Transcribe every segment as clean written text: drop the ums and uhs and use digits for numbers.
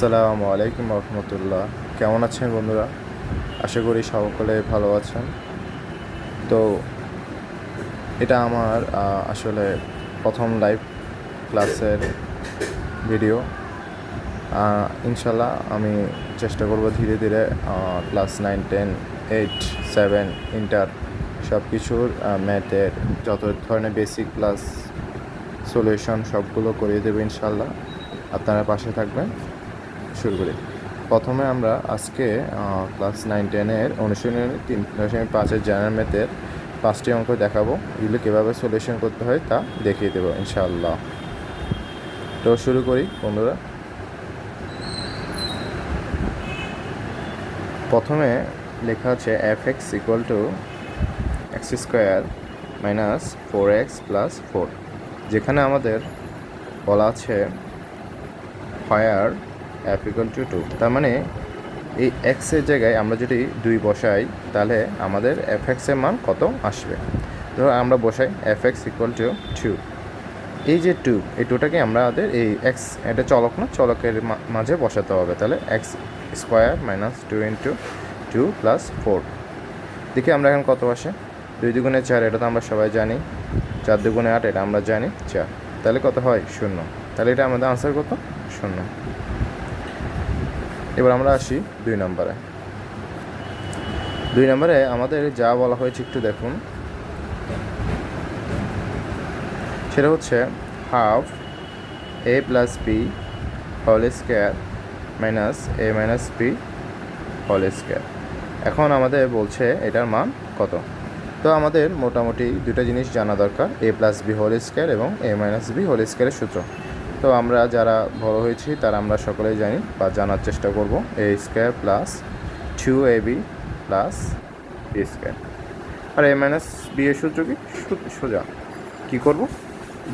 আসসালামু আলাইকুম রহমতুল্লাহ। কেমন আছেন বন্ধুরা? আশা করি সকলে ভালো আছেন। তো এটা আমার আসলে প্রথম লাইভ ক্লাসের ভিডিও। ইনশাল্লাহ আমি চেষ্টা করব ধীরে ধীরে ক্লাস 9, 10, 8, 7 ইন্টার সব কিছুর ম্যাথের যত ধরনের বেসিক ক্লাস সলিউশন সবগুলো করিয়ে দেবো ইনশাল্লাহ। আপনারা পাশে থাকবেন। শুরু করি। প্রথমে আমরা আজকে ক্লাস 9, 10-এর অনুশীলনের 3.5-এর জেনারেল ম্যাথের 5টি অঙ্ক দেখাবো। এগুলো কীভাবে সলিউশন করতে হয় তা দেখিয়ে দেবো ইনশাআল্লাহ। তো শুরু করি বন্ধুরা। প্রথমে লেখা আছে f(x) = x² - 4x + 4, যেখানে আমাদের বলা আছে where f = 2। তার মানে এই এক্সের জায়গায় আমরা যদি 2 বসাই তাহলে আমাদের fx এর মান কত আসবে। ধরো আমরা বসাই fx = 2। এই যে 2, এই 2টাকে আমাদের এই এক্স, এটা চলক না, চলকের মাঝে বসাতে হবে। তাহলে x² - 2 × 2 + 4। দেখি আমরা এখন কত আসে। 2 দুগুণে 4, এটা তো আমরা সবাই জানি। 4 দুগুণে 8, এটা আমরা জানি 4। তাহলে কত হয়? 0। তাহলে এটা আমাদের আনসার কত? 0। এবার আমরা আসি 2 নম্বরে। 2 নম্বরে আমাদের যা বলা হয়েছে একটু দেখুন। সেটা হচ্ছে half a + b whole square minus a - b whole square. এখন আমাদের বলছে এটার মান কত। তো আমাদের মোটামুটি দুটো জিনিস জানা দরকার, a + b হোল স্কোয়ার এবং a - b হোল স্কোয়ারের সূত্র। তো আমরা যারা বড় হয়েছি তারা আমরা সকলেই জানি বা জানার চেষ্টা করব। a² + 2ab + b²। R a - b এর সূত্র কি? সোজা কী করব?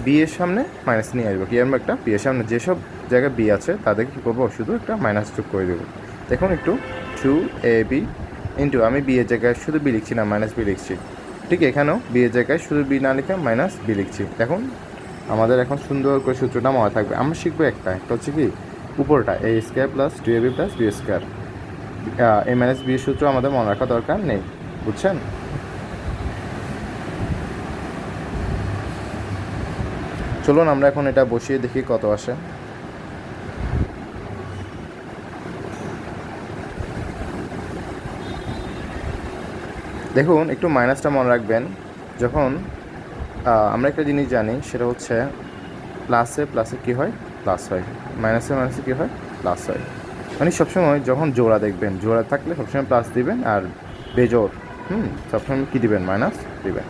b এর সামনে মাইনাস নিয়ে আসবো। কি আমরা একটা b এর সামনে যেসব জায়গায় b আছে তাদেরকে কী করবো? শুধু একটা মাইনাস যোগ করে দেবো। দেখুন একটু 2ab ইন্টু, আমি b এর জায়গায় শুধু b লিখছি না, -b লিখছি। ঠিক এখানেও b এর জায়গায় শুধু b না লিখে -b লিখছি। দেখুন আমাদের এখন সুন্দর করে সূত্রটা মনে থাকবে। আমরা শিখবো একটা হচ্ছে কি উপরটা a² + 2ab + b²। a - b এর সূত্র আমাদের মনে রাখা দরকার নেই, বুঝছেন? চলুন আমরা এখন এটা বসিয়ে দেখি কত আসে। দেখুন একটু মাইনাসটা মনে রাখবেন। যখন আমরা একটা জিনিস জানি সেটা হচ্ছে প্লাসে প্লাসে কী হয়? প্লাস হয়। মাইনাসে মাইনাসে কী হয়? প্লাস হয়। মানে সবসময় যখন জোড়া দেখবেন, জোড়া থাকলে সবসময় প্লাস দিবেন, আর বেজোড় সবসময় কী দিবেন? মাইনাস দিবেন।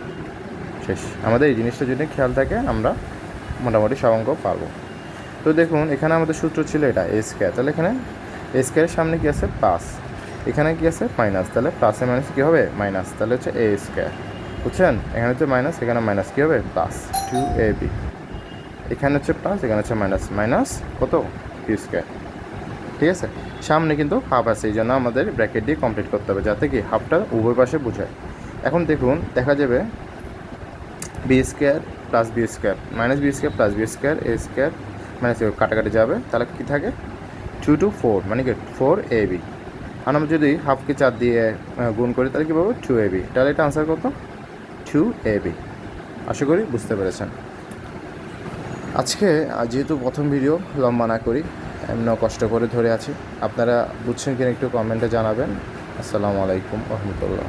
শেষ। আমাদের এই জিনিসটা যদি খেয়াল থাকে আমরা মোটামুটি সব অঙ্ক পারবো। তো দেখুন এখানে আমাদের সূত্র ছিল এটা a²। তাহলে এখানে a² সামনে কী আছে? প্লাস। এখানে কী আছে? মাইনাস। তাহলে প্লাসে মাইনাস কী হবে? মাইনাস। তাহলে হচ্ছে a², বুঝছেন? এখানে হচ্ছে মাইনাস, এখানে মাইনাস কী হবে? Plus 2ab। এখানে হচ্ছে প্লাস, এখানে হচ্ছে মাইনাস, মাইনাস কত? b²। ঠিক আছে? সামনে কিন্তু হাফ আছে, এই জন্য আমাদের ব্র্যাকেট দিয়ে কমপ্লিট করতে হবে যাতে কি হাফটা উভয় পাশে বোঝায়। এখন দেখুন দেখা যাবে b² + b² -b² + b² a² minus কাটাকাটি যাবে। তাহলে কী থাকে? 2 to 4 মানে কি 4ab। আর আমরা যদি হাফকে 4 দিয়ে গুণ করি তাহলে কী পাবো? 2ab। তাহলে এটা আনসার কত? 2ab। আশা করি বুঝতে পেরেছেন। আজকে যেহেতু প্রথম ভিডিও, লম্বা না করি, এমন কষ্ট করে ধরে আছি। আপনারা বুঝছেন কিনা একটু কমেন্টে জানাবেন। আসসালামু আলাইকুম রহমতুল্লাহ।